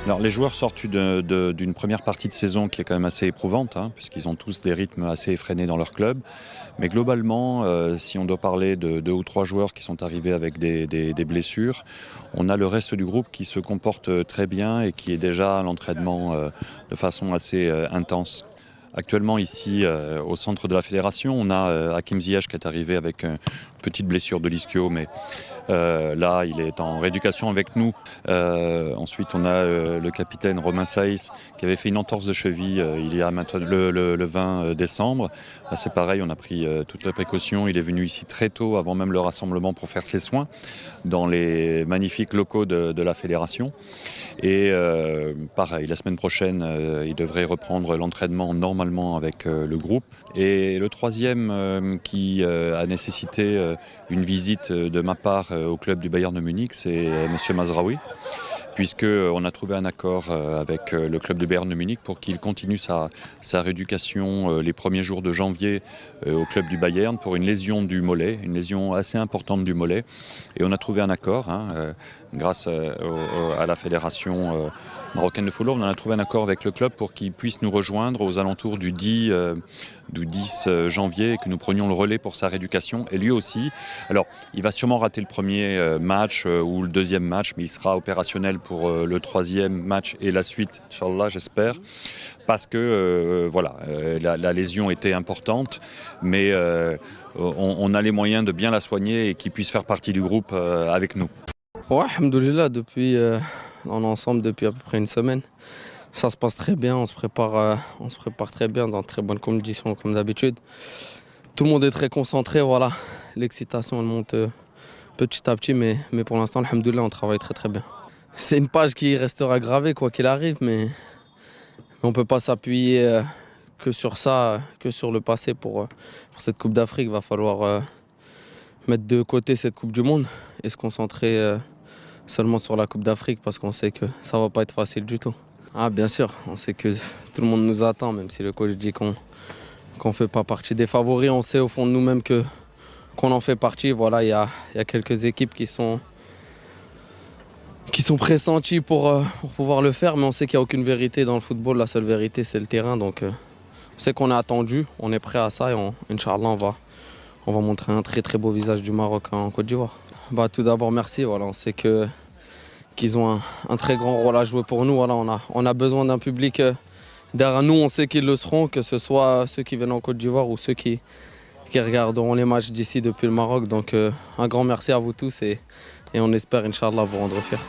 Alors, les joueurs sortent d'une première partie de saison qui est quand même assez éprouvante, hein, puisqu'ils ont tous des rythmes assez effrénés dans leur club. Mais globalement, si on doit parler de 2 ou 3 joueurs qui sont arrivés avec des blessures, on a le reste du groupe qui se comporte très bien et qui est déjà à l'entraînement de façon assez intense. Actuellement, ici, au centre de la fédération, on a Hakim Ziyech qui est arrivé avec une petite blessure de l'ischio, mais là, il est en rééducation avec nous. Ensuite, on a le capitaine Romain Saïs qui avait fait une entorse de cheville il y a maintenant le 20 décembre. Là, c'est pareil, on a pris toutes les précautions. Il est venu ici très tôt, avant même le rassemblement, pour faire ses soins dans les magnifiques locaux de la fédération. Et pareil, la semaine prochaine, il devrait reprendre l'entraînement normalement avec le groupe. Et le troisième qui a nécessité une visite de ma part au club du Bayern de Munich, c'est M. Mazraoui, puisqu'on a trouvé un accord avec le club du Bayern de Munich pour qu'il continue sa rééducation les premiers jours de janvier au club du Bayern pour une lésion du mollet, une lésion assez importante du mollet. Et on a trouvé un accord, grâce à la fédération marocaine de football, on a trouvé un accord avec le club pour qu'il puisse nous rejoindre aux alentours du 10 janvier et que nous prenions le relais pour sa rééducation. Et lui aussi, alors il va sûrement rater le premier match ou le deuxième match, mais il sera opérationnel pour le troisième match et la suite, Inch'Allah, j'espère. Parce que la lésion était importante, mais on a les moyens de bien la soigner et qu'il puisse faire partie du groupe avec nous. Ouais, alhamdoulilah, on est ensemble depuis à peu près une semaine. Ça se passe très bien, on se prépare très bien dans de très bonnes conditions comme d'habitude. Tout le monde est très concentré, voilà. L'excitation elle monte petit à petit, mais pour l'instant, alhamdoulilah, on travaille très très bien. C'est une page qui restera gravée quoi qu'il arrive, mais on ne peut pas s'appuyer que sur ça, que sur le passé pour cette Coupe d'Afrique. Il va falloir mettre de côté cette Coupe du Monde et se concentrer seulement sur la Coupe d'Afrique parce qu'on sait que ça ne va pas être facile du tout. Ah bien sûr, on sait que tout le monde nous attend, même si le coach dit qu'on ne fait pas partie des favoris. On sait au fond de nous-mêmes qu'on en fait partie. Voilà, il y a quelques équipes qui sont pressenties pour pouvoir le faire, mais on sait qu'il n'y a aucune vérité dans le football. La seule vérité, c'est le terrain. Donc on sait qu'on est attendu, on est prêt à ça et Inch'Allah, on va montrer un très très beau visage du Maroc en Côte d'Ivoire. Tout d'abord, merci. Voilà, on sait qu'ils ont un très grand rôle à jouer pour nous. Voilà, on a besoin d'un public derrière nous. On sait qu'ils le seront, que ce soit ceux qui viennent en Côte d'Ivoire ou ceux qui regarderont les matchs d'ici depuis le Maroc. Donc un grand merci à vous tous et on espère, Inch'Allah, vous rendre fiers.